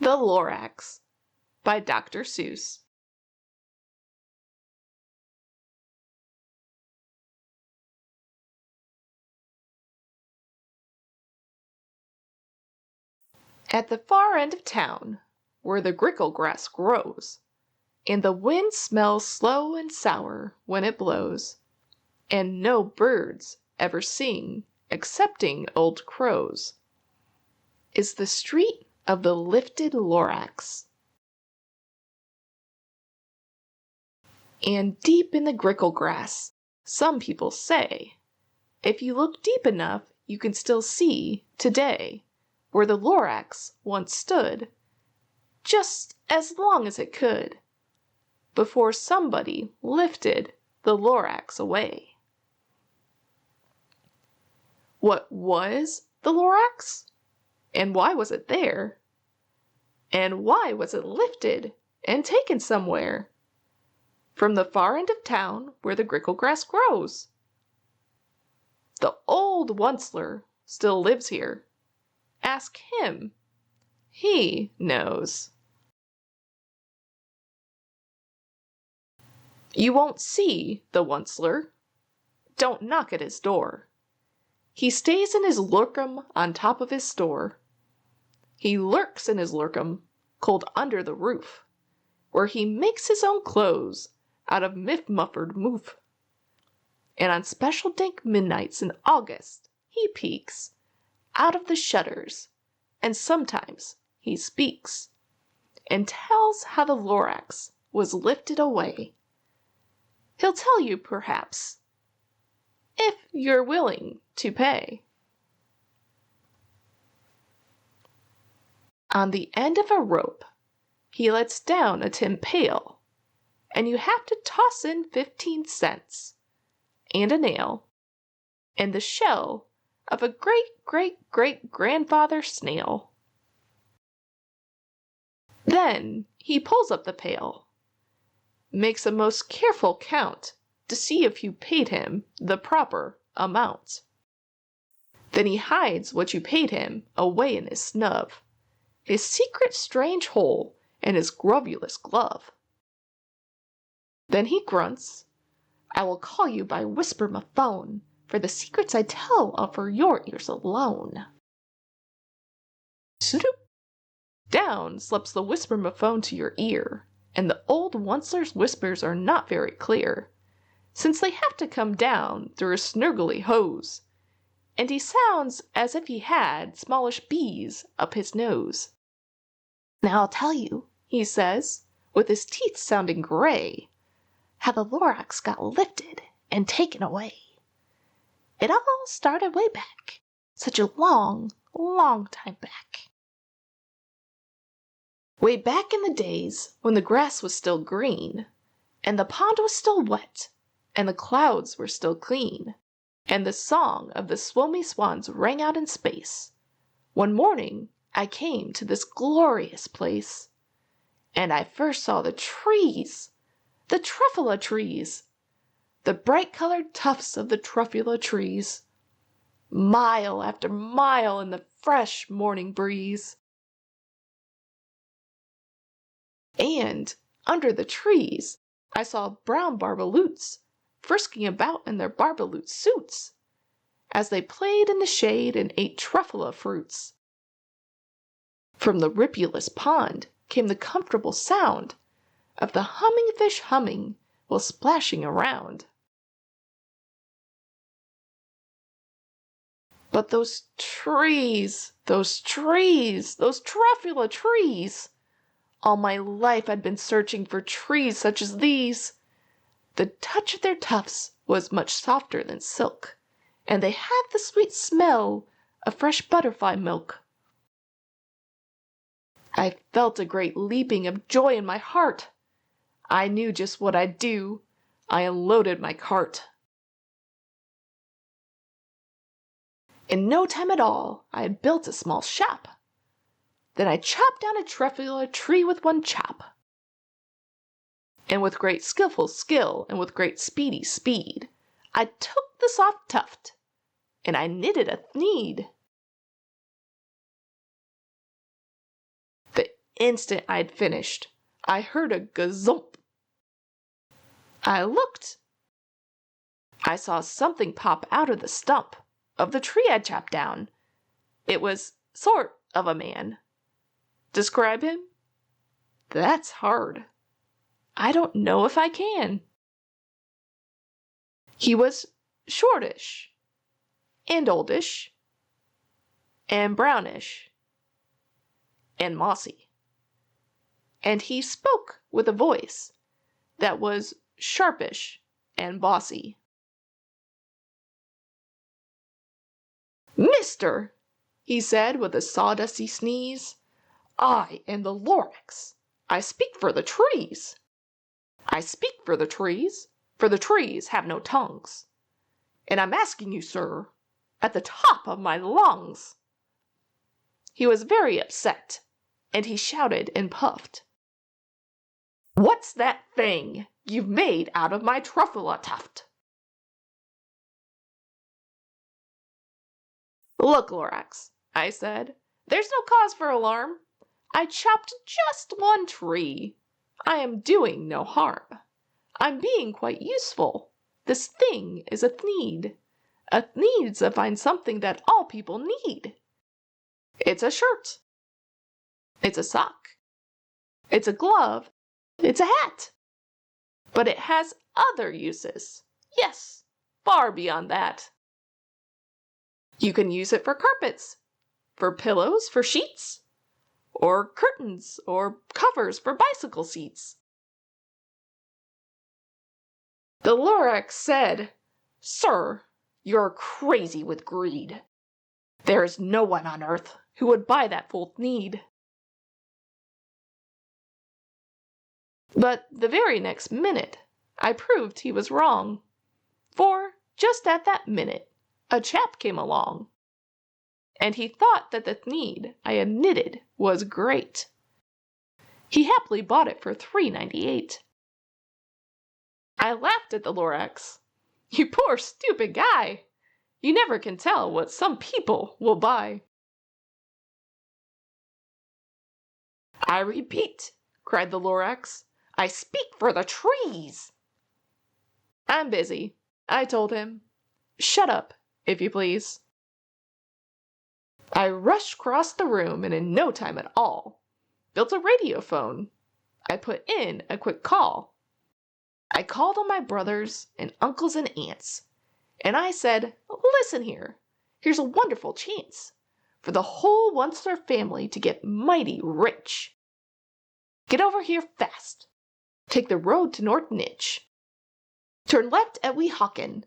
The Lorax by Dr. Seuss. At the far end of town, where the grickle grass grows, and the wind smells slow and sour when it blows, and no birds ever sing excepting old crows, is the street of the lifted Lorax. And deep in the grickle grass, some people say, if you look deep enough, you can still see, today, where the Lorax once stood, just as long as it could, before somebody lifted the Lorax away. What was the Lorax? And why was it there? And why was it lifted and taken somewhere? From the far end of town where the grickle grass grows. The old Onceler still lives here. Ask him. He knows. You won't see the Onceler. Don't knock at his door. He stays in his lurkum on top of his store. He lurks in his lurkum, cold under the roof, where he makes his own clothes out of miff-muffered moof. And on special dank midnights in August, he peeks out of the shutters, and sometimes he speaks, and tells how the Lorax was lifted away. He'll tell you, perhaps, if you're willing to pay. On the end of a rope, he lets down a tin pail, and you have to toss in 15 cents, and a nail, and the shell of a great-great-great-grandfather snail. Then he pulls up the pail, makes a most careful count to see if you paid him the proper amount. Then he hides what you paid him away in his snub, his secret strange hole in his grovulous glove. Then he grunts, I will call you by whisper-ma-phone, for the secrets I tell are for your ears alone. Swoop! Down slips the whisper-ma-phone to your ear, and the old Onceler's whispers are not very clear, since they have to come down through a snurgly hose, and he sounds as if he had smallish bees up his nose. Now I'll tell you, he says, with his teeth sounding gray, how the Lorax got lifted and taken away. It all started way back, such a long, long time back. Way back in the days when the grass was still green, and the pond was still wet, and the clouds were still clean, and the song of the swomy swans rang out in space, one morning I came to this glorious place, and I first saw the trees, the Truffula Trees, the bright-colored tufts of the Truffula Trees, mile after mile in the fresh morning breeze. And under the trees I saw brown barbaloots frisking about in their barbaloot suits, as they played in the shade and ate truffula fruits. From the ripulous pond came the comfortable sound of the humming fish humming while splashing around. But those trees, those Truffula Trees! All my life I'd been searching for trees such as these. The touch of their tufts was much softer than silk, and they had the sweet smell of fresh butterfly milk. I felt a great leaping of joy in my heart. I knew just what I'd do. I unloaded my cart. In no time at all, I had built a small shop. Then I chopped down a Truffula tree with one chop. And with great skillful skill and with great speedy speed, I took the soft tuft, and I knitted a thneed. The instant I'd finished, I heard a gazump. I looked. I saw something pop out of the stump of the tree I'd chopped down. It was sort of a man. Describe him? That's hard. I don't know if I can. He was shortish, and oldish, and brownish, and mossy. And he spoke with a voice that was sharpish and bossy. "Mister," he said with a sawdusty sneeze, "I am the Lorax. I speak for the trees. I speak for the trees have no tongues. And I'm asking you, sir, at the top of my lungs." He was very upset, and he shouted and puffed. "What's that thing you've made out of my truffula tuft?" "Look, Lorax," I said, "there's no cause for alarm. I chopped just one tree. I am doing no harm. I'm being quite useful. This thing is a thneed. A thneed's a find something that all people need. It's a shirt. It's a sock. It's a glove. It's a hat. But it has other uses. Yes, far beyond that. You can use it for carpets, for pillows, for sheets, or curtains, or covers for bicycle seats." The Lorax said, "Sir, you're crazy with greed. There is no one on earth who would buy that full need." But the very next minute, I proved he was wrong. For just at that minute, a chap came along, and he thought that the thneed I had knitted was great. He happily bought it for $3.98. I laughed at the Lorax. "You poor stupid guy! You never can tell what some people will buy." "I repeat," cried the Lorax, "I speak for the trees." "I'm busy," I told him. "Shut up, if you please." I rushed across the room and in no time at all built a radiophone. I put in a quick call. I called on my brothers and uncles and aunts, and I said, "Listen here, here's a wonderful chance for the whole Onceler family to get mighty rich. Get over here fast. Take the road to North Nitch. Turn left at Weehawken,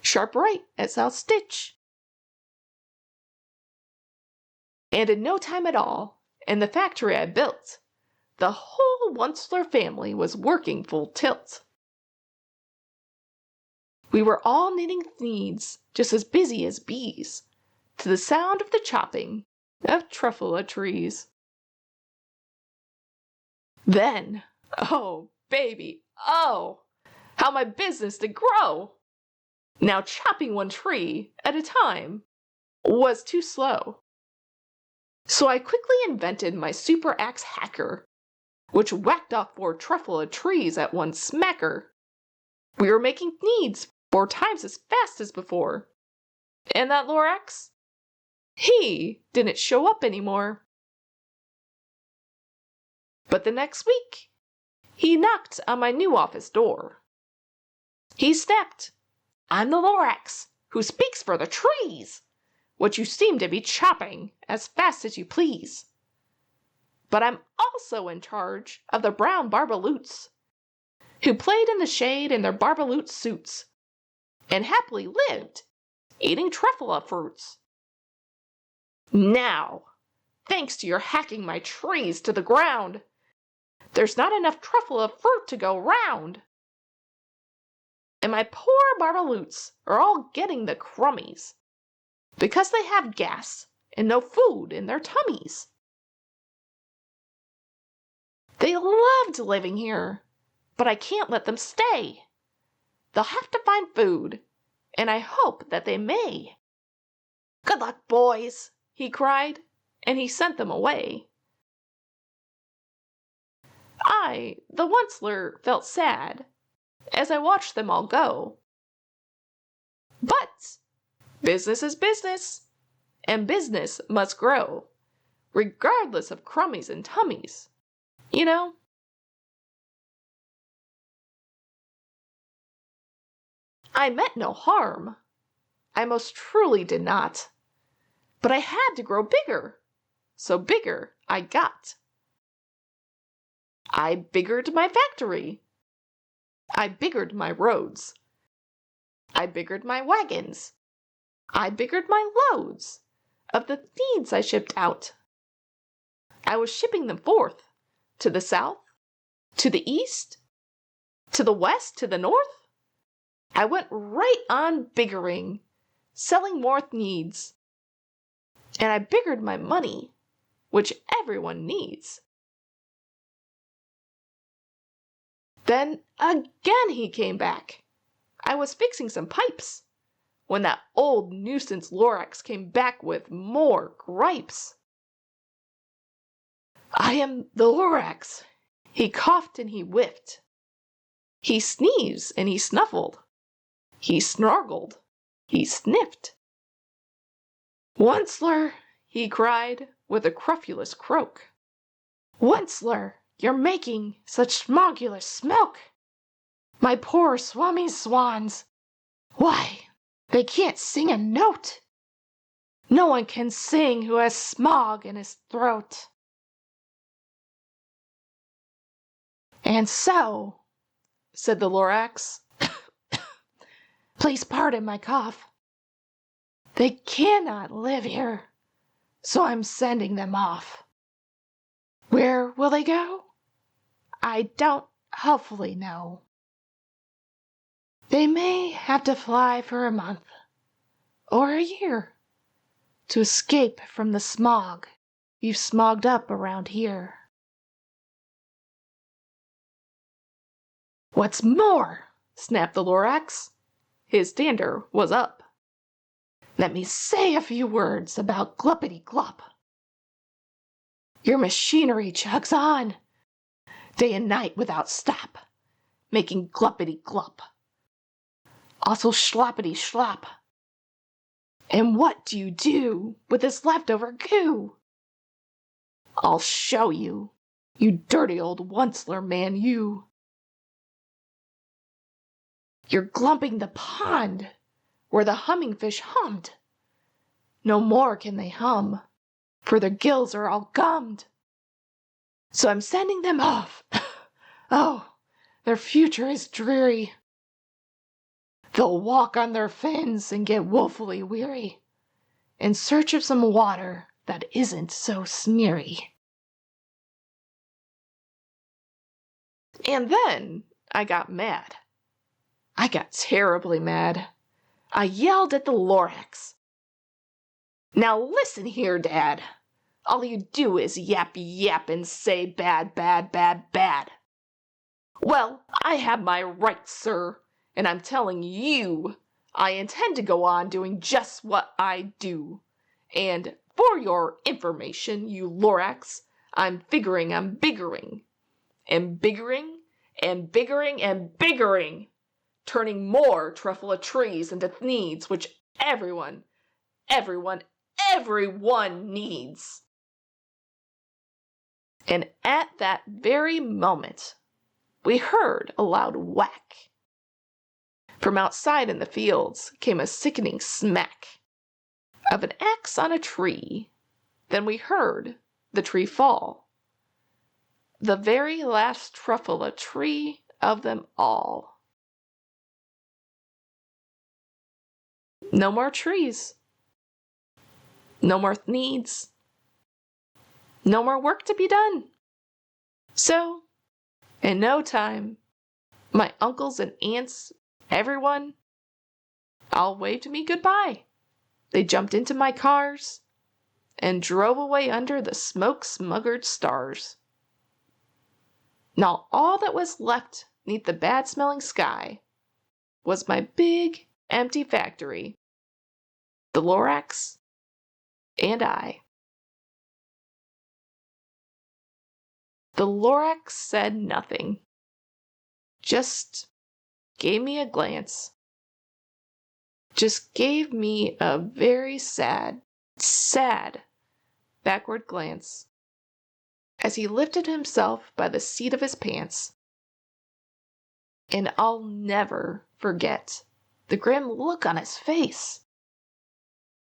sharp right at South Stitch." And in no time at all, in the factory I built, the whole Onceler family was working full tilt. We were all knitting thneeds, just as busy as bees, to the sound of the chopping of Truffula trees. Then, oh baby, oh, how my business did grow! Now chopping one tree at a time was too slow. So I quickly invented my super axe hacker, which whacked off 4 Truffula trees at one smacker. We were making thneeds 4 times as fast as before. And that Lorax? He didn't show up anymore. But the next week, he knocked on my new office door. He snapped, "I'm the Lorax, who speaks for the trees, which you seem to be chopping as fast as you please. But I'm also in charge of the brown barbaloots, who played in the shade in their barbaloot suits, and happily lived, eating truffula fruits. Now, thanks to your hacking my trees to the ground, there's not enough truffula fruit to go round. And my poor barbaloots are all getting the crummies, because they have gas and no food in their tummies. They loved living here, but I can't let them stay. They'll have to find food, and I hope that they may. Good luck, boys," he cried, and he sent them away. I, the onceler, felt sad as I watched them all go. But business is business, and business must grow, regardless of crummies and tummies, you know? I meant no harm. I most truly did not. But I had to grow bigger, so bigger I got. I biggered my factory. I biggered my roads. I biggered my wagons. I biggered my loads of the needs I shipped out. I was shipping them forth to the south, to the east, to the west, to the north. I went right on biggering, selling more needs. And I biggered my money, which everyone needs. Then again he came back. I was fixing some pipes when that old nuisance Lorax came back with more gripes. I am the Lorax. He coughed and he whiffed. He sneezed and he snuffled. He snargled. He sniffed. Onceler, he cried with a crufulous croak. Onceler, you're making such smogulous smoke. My poor swummy swans, why, they can't sing a note. No one can sing who has smog in his throat. And so, said the Lorax, please pardon my cough. They cannot live here, so I'm sending them off. Where will they go? I don't hopefully know. They may have to fly for a month or a year to escape from the smog you've smogged up around here. What's more, snapped the Lorax. His dander was up. Let me say a few words about Gluppity-Glop. Your machinery chugs on, day and night without stop, making Gluppity-Glop. Also Schloppity-Schlop. And what do you do with this leftover goo? I'll show you, you dirty old onceler man, you. You're glumping the pond where the hummingfish hummed. No more can they hum, for their gills are all gummed. So I'm sending them off. Oh, their future is dreary. They'll walk on their fins and get woefully weary, in search of some water that isn't so smeary. And then I got mad. I got terribly mad. I yelled at the Lorax. Now listen here, Dad. All you do is yap, yap, and say bad, bad, bad, bad. Well, I have my rights, sir, and I'm telling you, I intend to go on doing just what I do. And for your information, you Lorax, I'm figuring I'm biggering. And biggering, and biggering, and biggering. Turning more Truffula Trees into needs which everyone needs. And at that very moment, we heard a loud whack. From outside in the fields came a sickening smack of an axe on a tree. Then we heard the tree fall. The very last Truffula tree of them all. No more trees. No more needs. No more work to be done. So, in no time, my uncles and aunts, everyone, all waved me goodbye. They jumped into my cars and drove away under the smoke-smuggered stars. Now all that was left 'neath the bad-smelling sky was my big, empty factory, the Lorax, and I. The Lorax said nothing, just gave me a glance, just gave me a very sad backward glance as he lifted himself by the seat of his pants. And I'll never forget the grim look on his face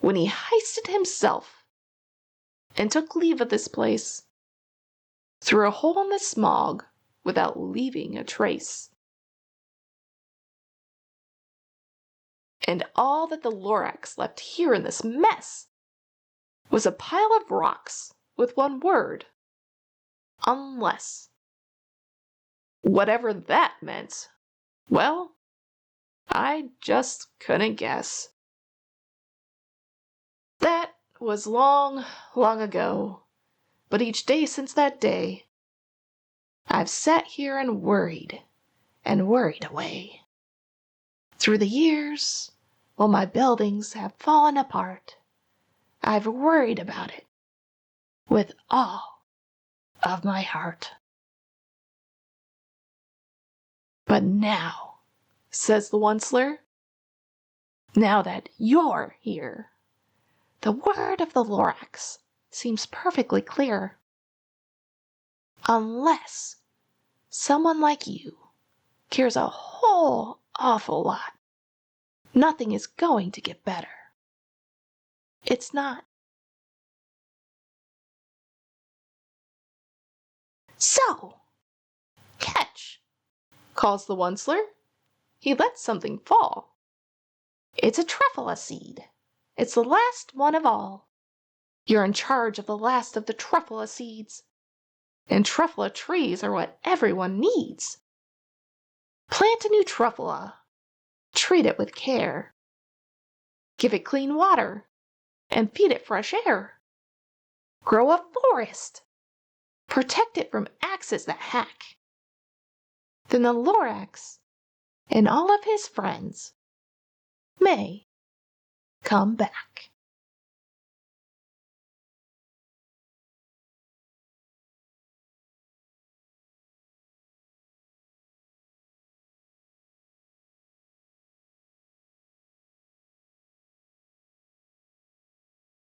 when he hoisted himself and took leave of this place through a hole in the smog without leaving a trace. And all that the Lorax left here in this mess was a pile of rocks with one word: unless. Whatever that meant, well, I just couldn't guess. That was long, long ago, but each day since that day, I've sat here and worried away. Through the years, while my buildings have fallen apart, I've worried about it with all of my heart. But now, says the Onceler, now that you're here, the word of the Lorax seems perfectly clear. Unless someone like you cares a whole awful lot, nothing is going to get better. It's not. So, catch, calls the Onceler. He lets something fall. It's a truffula seed. It's the last one of all. You're in charge of the last of the truffula seeds. And truffula trees are what everyone needs. Plant a new truffula. Treat it with care. Give it clean water and feed it fresh air. Grow a forest. Protect it from axes that hack. Then the Lorax and all of his friends may come back.